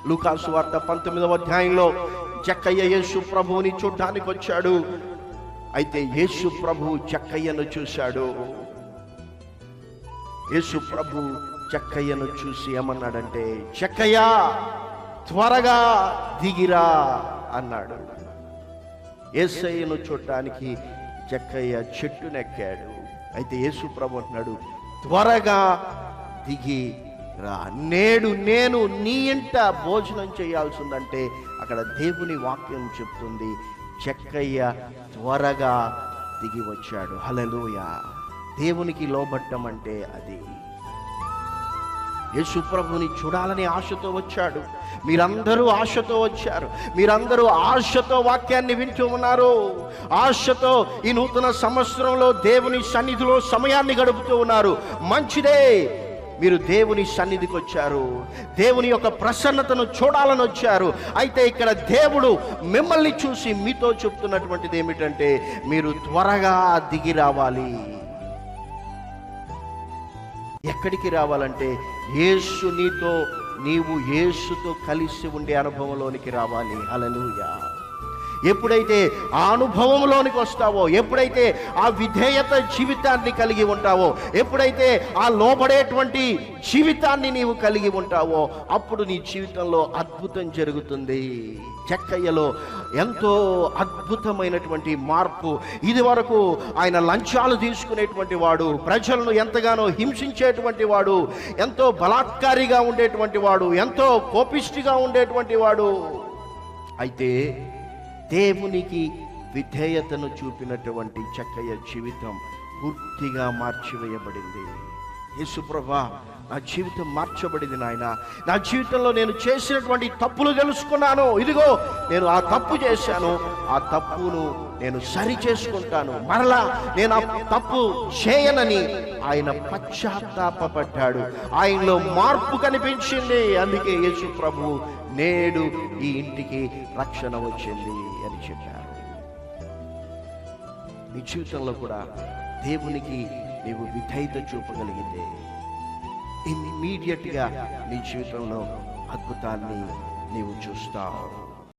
లూకాసు వార్త 19వ అధ్యాయంలో జక్కయ్య యేసు ప్రభువుని చూడ్డానికి వచ్చాడు. అయితే యేసు ప్రభు జక్కయ్యను చూశాడు. యేసు ప్రభు జక్కయ్యను చూసి ఏమన్నాడంటే, జక్కయ్య త్వరగా దిగిరా అన్నాడు. యేసయ్యను చూడటానికి జక్కయ్య చెట్టునెక్కాడు. అయితే యేసు ప్రభు అంటున్నాడు, త్వరగా దిగి రా, నేడు నేను నీ ఇంట భోజనం చేయాల్సిందంటే అక్కడ దేవుని వాక్యం చెప్తుంది, జక్కయ్య త్వరగా దిగి వచ్చాడు. హల్లెలూయా. దేవునికి లోబట్టం అంటే అది. యేసు ప్రభుని చూడాలని ఆశతో వచ్చాడు. మీరందరూ ఆశతో వచ్చారు. మీరందరూ ఆశతో వాక్యాన్ని వింటూ ఉన్నారు. ఆశతో ఈ నూతన సంవత్సరంలో దేవుని సన్నిధిలో సమయాన్ని గడుపుతూ ఉన్నారు. మంచిదే, మీరు దేవుని సన్నిధికి వచ్చారు. దేవుని యొక్క ప్రసన్నతను చూడాలని వచ్చారు. అయితే ఇక్కడ దేవుడు మిమ్మల్ని చూసి మీతో చెప్తున్నటువంటిది ఏమిటంటే, మీరు త్వరగా దిగి రావాలి. ఎక్కడికి రావాలంటే యేసు నీతో, నీవు యేసుతో కలిసి ఉండే అనుభవంలోనికి రావాలి. హల్లెలూయా. ఎప్పుడైతే ఆ అనుభవంలోనికి వస్తావో, ఎప్పుడైతే ఆ విధేయత జీవితాన్ని కలిగి ఉంటావో, ఎప్పుడైతే ఆ లోబడేటువంటి జీవితాన్ని నీవు కలిగి ఉంటావో, అప్పుడు నీ జీవితంలో అద్భుతం జరుగుతుంది. జక్కయ్యలో ఎంతో అద్భుతమైనటువంటి మార్పు. ఇది వరకు ఆయన లంచాలు తీసుకునేటువంటి వాడు, ప్రజలను ఎంతగానో హింసించేటువంటి వాడు, ఎంతో బలాత్కారిగా ఉండేటువంటి వాడు, ఎంతో కోపిష్టిగా ఉండేటువంటి వాడు. అయితే దేవునికి విధేయతను చూపినటువంటి జక్కయ్య జీవితం పూర్తిగా మార్చివేయబడింది. యేసు ప్రభువా, నా జీవితం మార్చబడింది నాయన. నా జీవితంలో నేను చేసినటువంటి తప్పులు తెలుసుకున్నాను. ఇదిగో నేను ఆ తప్పు చేశాను, ఆ తప్పును నేను సరి చేసుకుంటాను, మరలా నేను ఆ తప్పు చేయనని ఆయన పశ్చాత్తాపపడ్డాడు. ఆయనలో మార్పు కనిపించింది. అందుకే యేసు ప్రభు నేడు ఈ ఇంటికి రక్షణ వచ్చింది అని చెప్పారు. నీ జీవితంలో కూడా దేవునికి నీవు విధేయత చూపగలిగితే ఇమ్మీడియట్గా నీ జీవితంలో అద్భుతాన్ని నీవు చూస్తావు.